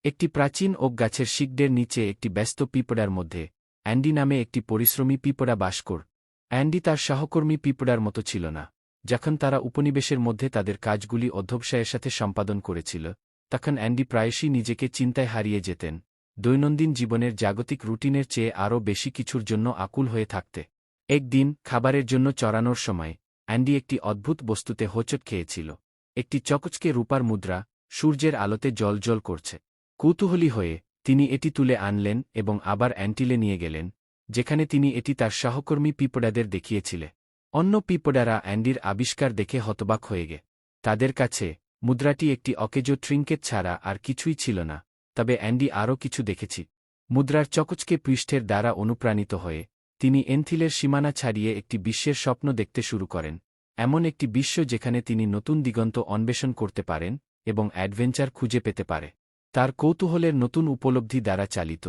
একটি প্রাচীন ওক গাছের শিকড়ের নিচে একটি ব্যস্ত পিঁপড়ার মধ্যে অ্যান্ডি নামে একটি পরিশ্রমী পিঁপড়া বাস কর। অ্যান্ডি তার সহকর্মী পিঁপড়ার মতো ছিল না। যখন তারা উপনিবেশের মধ্যে তাদের কাজগুলি অধ্যবসায়ের সাথে সম্পাদন করেছিল, তখন অ্যান্ডি প্রায়শই নিজেকে চিন্তায় হারিয়ে যেতেন, দৈনন্দিন জীবনের জাগতিক রুটিনের চেয়ে আরও বেশি কিছুর জন্য আকুল হয়ে থাকতে। একদিন খাবারের জন্য চড়ানোর সময় অ্যান্ডি একটি অদ্ভুত বস্তুতে হোঁচট খেয়েছিল। একটি চকচকে রূপার মুদ্রা, সূর্যের আলোতে জ্বলজ্বল করছে। কৌতূহলী হয়ে তিনি এটি তুলে আনলেন এবং আবার অ্যান্টিলে নিয়ে গেলেন, যেখানে তিনি এটি তার সহকর্মী পিঁপড়াদের দেখিয়েছিলেন। অন্য পিঁপড়ারা অ্যান্ডির আবিষ্কার দেখে হতবাক হয়ে গে। তাদের কাছে মুদ্রাটি একটি অকেজো ট্রিঙ্কেট ছাড়া আর কিছুই ছিল না। তবে অ্যান্ডি আরও কিছু দেখেছি। মুদ্রার চকচকে পৃষ্ঠের দ্বারা অনুপ্রাণিত হয়ে তিনি এনথিলের সীমানা ছাড়িয়ে একটি বিশ্বের স্বপ্ন দেখতে শুরু করেন, এমন একটি বিশ্ব যেখানে তিনি নতুন দিগন্ত অন্বেষণ করতে পারেন এবং অ্যাডভেঞ্চার খুঁজে পেতে পারে। তার কৌতূহলের নতুন উপলব্ধি দ্বারা চালিত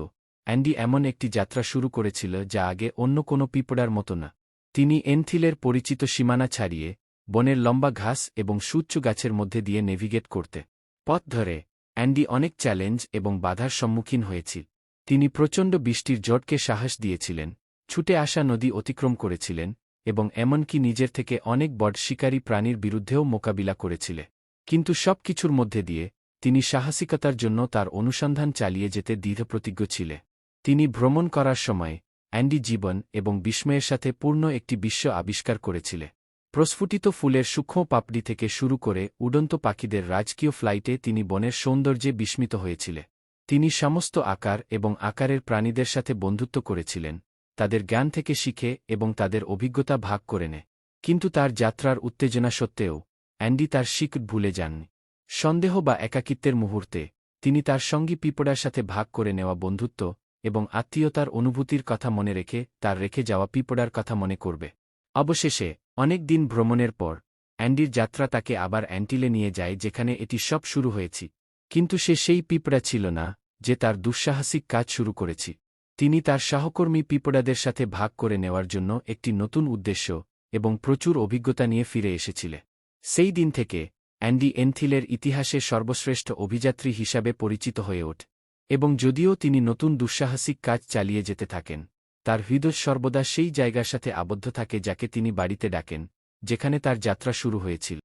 অ্যান্ডি এমন একটি যাত্রা শুরু করেছিল যা আগে অন্য কোনো পিঁপড়ার মতো না। তিনি এনথিলের পরিচিত সীমানা ছাড়িয়ে বনের লম্বা ঘাস এবং সুউচ্চ গাছের মধ্যে দিয়ে নেভিগেট করতে পথ ধরে অ্যান্ডি অনেক চ্যালেঞ্জ এবং বাধার সম্মুখীন হয়েছিল। তিনি প্রচণ্ড বৃষ্টির জটকে সাহস দিয়েছিলেন, ছুটে আসা নদী অতিক্রম করেছিলেন এবং এমনকি নিজের থেকে অনেক বড় শিকারী প্রাণীর বিরুদ্ধেও মোকাবিলা করেছিলেন। কিন্তু সব কিছুর মধ্যে দিয়ে তিনি সাহসিকতার জন্য তার অনুসন্ধান চালিয়ে যেতে দৃঢ়প্রতিজ্ঞ ছিলেন। তিনি ভ্রমণ করার সময় অ্যান্ডি জীবন এবং বিস্ময়ের সাথে পূর্ণ একটি বিশ্ব আবিষ্কার করেছিলেন। প্রস্ফুটিত ফুলের সূক্ষ্ম পাপড়ি থেকে শুরু করে উড়ন্ত পাখিদের রাজকীয় ফ্লাইটে তিনি বনের সৌন্দর্যে বিস্মিত হয়েছিলেন। তিনি সমস্ত আকার এবং আকারের প্রাণীদের সাথে বন্ধুত্ব করেছিলেন, তাদের জ্ঞান থেকে শিখে এবং তাদের অভিজ্ঞতা ভাগ করে নেয়। কিন্তু তার যাত্রার উত্তেজনা সত্ত্বেও অ্যান্ডি তার শিক ভুলে যাননি। সন্দেহ বা একাকিত্বের মুহূর্তে তিনি তার সঙ্গী পিঁপড়ার সাথে ভাগ করে নেওয়া বন্ধুত্ব এবং আত্মীয়তার অনুভূতির কথা মনে রেখে তার রেখে যাওয়া পিঁপড়ার কথা মনে করবে। অবশেষে অনেক দিন ভ্রমণের পর অ্যান্ডির যাত্রা তাকে আবার অ্যান্টিলে নিয়ে যায়, যেখানে এটি সব শুরু হয়েছে। কিন্তু সে সেই পিঁপড়া ছিল না যে তার দুঃসাহসিক কাজ শুরু করেছি। তিনি তার সহকর্মী পিঁপড়াদের সাথে ভাগ করে নেওয়ার জন্য একটি নতুন উদ্দেশ্য এবং প্রচুর অভিজ্ঞতা নিয়ে ফিরে এসেছিলেন। সেই দিন থেকে অ্যান্ডি এনথিলের ইতিহাসের সর্বশ্রেষ্ঠ অভিযাত্রী হিসাবে পরিচিত হয়ে ওঠে এবং যদিও তিনি নতুন দুঃসাহসিক কাজ চালিয়ে যেতে থাকেন, তার হৃদয় সর্বদা সেই জায়গার সাথে আবদ্ধ থাকে যাকে তিনি বাড়িতে ডাকেন, যেখানে তার যাত্রা শুরু হয়েছিল।